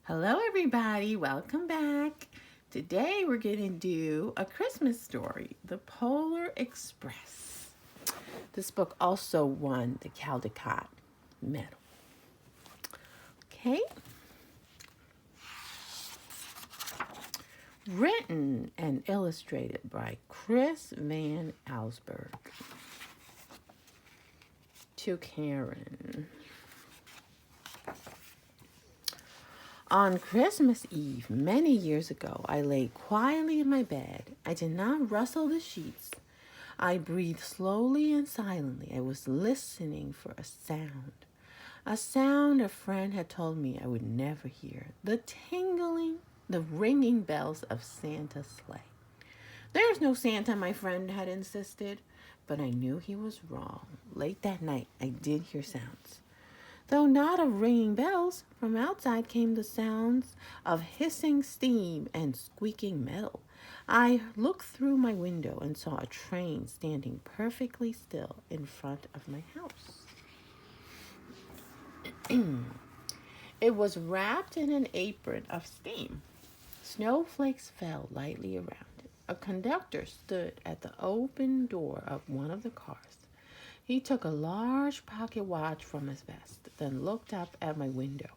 Hello, everybody. Welcome back. Today we're going to do a Christmas story, The Polar Express. This book also won the Caldecott Medal. Okay. Written and illustrated by Chris Van Allsburg. To Karen. On Christmas Eve, many years ago, I lay quietly in my bed. I did not rustle the sheets. I breathed slowly and silently. I was listening for a sound a friend had told me I would never hear. The tingling, the ringing bells of Santa's sleigh. There's no Santa, my friend had insisted, but I knew he was wrong. Late that night, I did hear sounds. Though not of ringing bells, from outside came the sounds of hissing steam and squeaking metal. I looked through my window and saw a train standing perfectly still in front of my house. It was wrapped in an apron of steam. Snowflakes fell lightly around it. A conductor stood at the open door of one of the cars. He took a large pocket watch from his vest, then looked up at my window.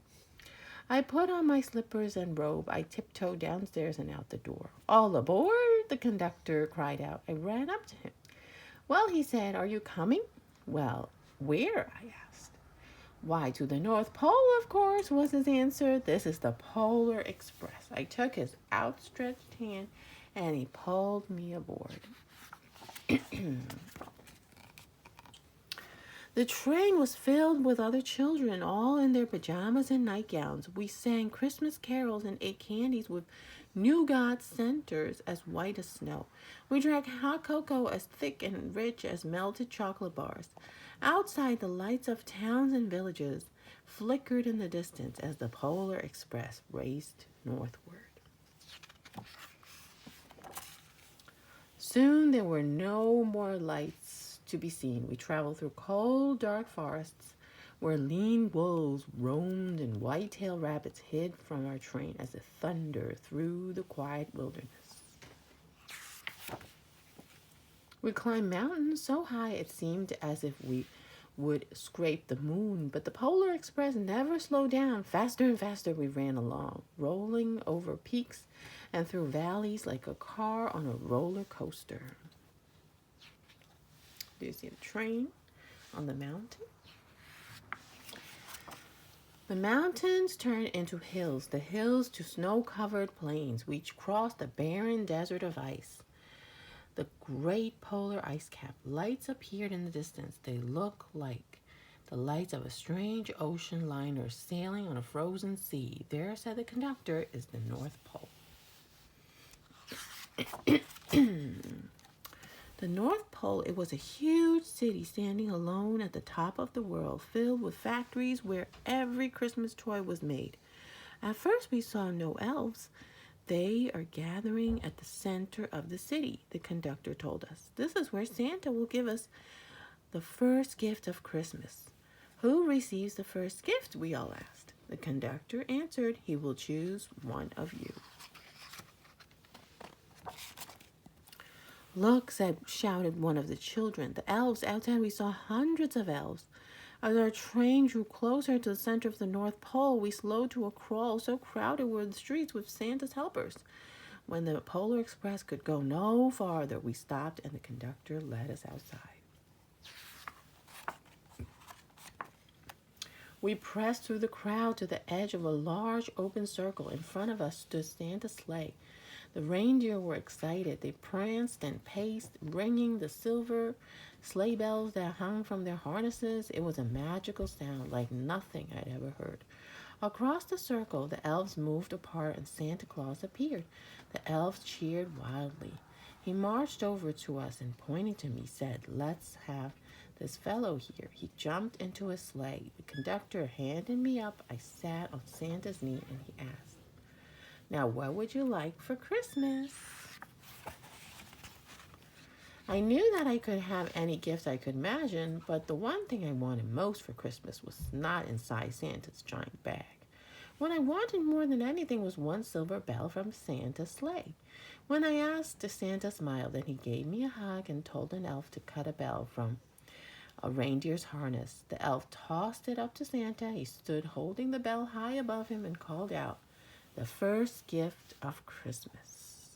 I put on my slippers and robe. I tiptoed downstairs and out the door. All aboard, the conductor cried out. I ran up to him. Well, he said, are you coming? Well, where? I asked. Why, to the North Pole, of course, was his answer. This is the Polar Express. I took his outstretched hand and he pulled me aboard. The train was filled with other children, all in their pajamas and nightgowns. We sang Christmas carols and ate candies with nougat centers as white as snow. We drank hot cocoa as thick and rich as melted chocolate bars. Outside, the lights of towns and villages flickered in the distance as the Polar Express raced northward. Soon there were no more lights to be seen. We traveled through cold, dark forests where lean wolves roamed and white-tailed rabbits hid from our train as it thundered through the quiet wilderness. We climbed mountains so high it seemed as if we would scrape the moon, but the Polar Express never slowed down. Faster and faster we ran along, rolling over peaks and through valleys like a car on a roller coaster. Do you see the train on the mountain? The mountains turned into hills, the hills to snow-covered plains. We crossed a barren desert of ice. The great polar ice cap. Lights appeared in the distance. They looked like the lights of a strange ocean liner sailing on a frozen sea. There, said the conductor, is the North Pole. The North Pole, it was a huge city standing alone at the top of the world, filled with factories where every Christmas toy was made. At first we saw no elves. They are gathering at the center of the city, the conductor told us. This is where Santa will give us the first gift of Christmas. Who receives the first gift? We all asked. The conductor answered, he will choose one of you. Look, shouted one of the children. The elves. Outside we saw hundreds of elves. As our train drew closer to the center of the North Pole, we slowed to a crawl. So crowded were the streets with Santa's helpers. When the Polar Express could go no farther, we stopped and the conductor led us outside. We pressed through the crowd to the edge of a large open circle. In front of us stood Santa's sleigh. The reindeer were excited. They pranced and paced, ringing the silver sleigh bells that hung from their harnesses. It was a magical sound like nothing I'd ever heard. Across the circle, the elves moved apart and Santa Claus appeared. The elves cheered wildly. He marched over to us and pointing to me said, let's have this fellow here. He jumped into his sleigh. The conductor handed me up. I sat on Santa's knee and he asked, now, what would you like for Christmas? I knew that I could have any gift I could imagine, but the one thing I wanted most for Christmas was not inside Santa's giant bag. What I wanted more than anything was one silver bell from Santa's sleigh. When I asked, Santa smiled and he gave me a hug and told an elf to cut a bell from a reindeer's harness. The elf tossed it up to Santa. He stood holding the bell high above him and called out, "The first gift of Christmas."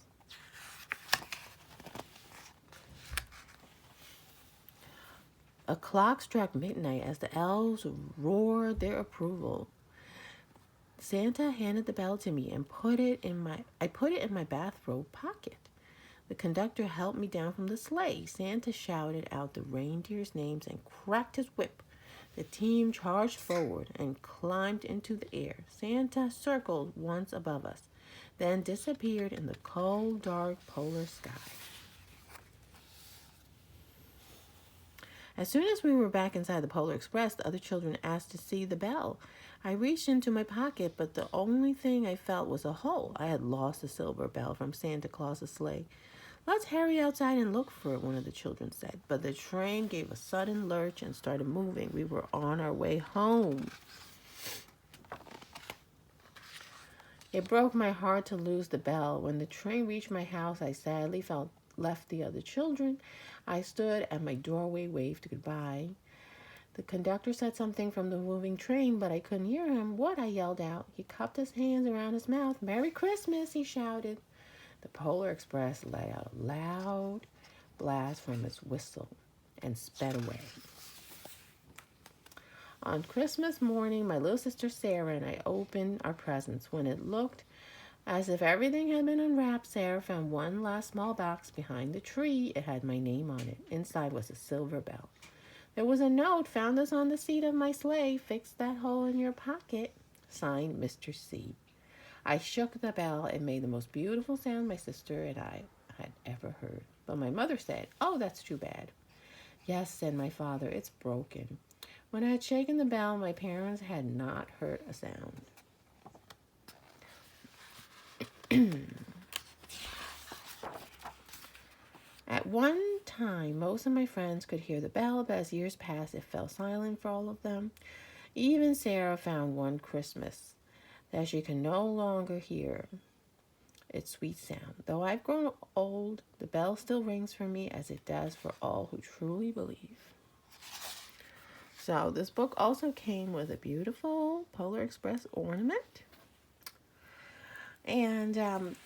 A clock struck midnight as the elves roared their approval. Santa handed the bell to me and put it in my bathrobe pocket. The conductor helped me down from the sleigh. Santa shouted out the reindeers' names and cracked his whip. The team charged forward and climbed into the air. Santa circled once above us, then disappeared in the cold, dark polar sky. As soon as we were back inside the Polar Express, the other children asked to see the bell. I reached into my pocket, but the only thing I felt was a hole. I had lost the silver bell from Santa Claus's sleigh. "Let's hurry outside and look for it," one of the children said. But the train gave a sudden lurch and started moving. We were on our way home. It broke my heart to lose the bell. When the train reached my house, I sadly left the other children. I stood at my doorway, waved goodbye. The conductor said something from the moving train, but I couldn't hear him. "What?" I yelled out. He cupped his hands around his mouth. "Merry Christmas," he shouted. The Polar Express let out a loud blast from its whistle and sped away. On Christmas morning, my little sister Sarah and I opened our presents. When it looked as if everything had been unwrapped, Sarah found one last small box behind the tree. It had my name on it. Inside was a silver bell. There was a note: "Found this on the seat of my sleigh. Fix that hole in your pocket." Signed, Mr. C. I shook the bell. It made the most beautiful sound my sister and I had ever heard. But my mother said, "Oh, that's too bad." "Yes," said my father, "it's broken." When I had shaken the bell, my parents had not heard a sound. At one time, most of my friends could hear the bell, but as years passed, it fell silent for all of them. Even Sarah found one Christmas that she can no longer hear its sweet sound. Though I've grown old, the bell still rings for me as it does for all who truly believe. So this book also came with a beautiful Polar Express ornament. And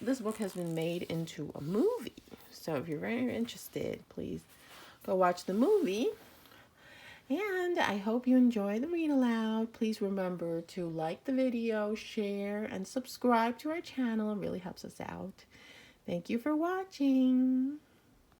this book has been made into a movie. So if you're very interested, please go watch the movie. And I hope you enjoy the read aloud. Please remember to like the video, share, and subscribe to our channel. It really helps us out. Thank you for watching.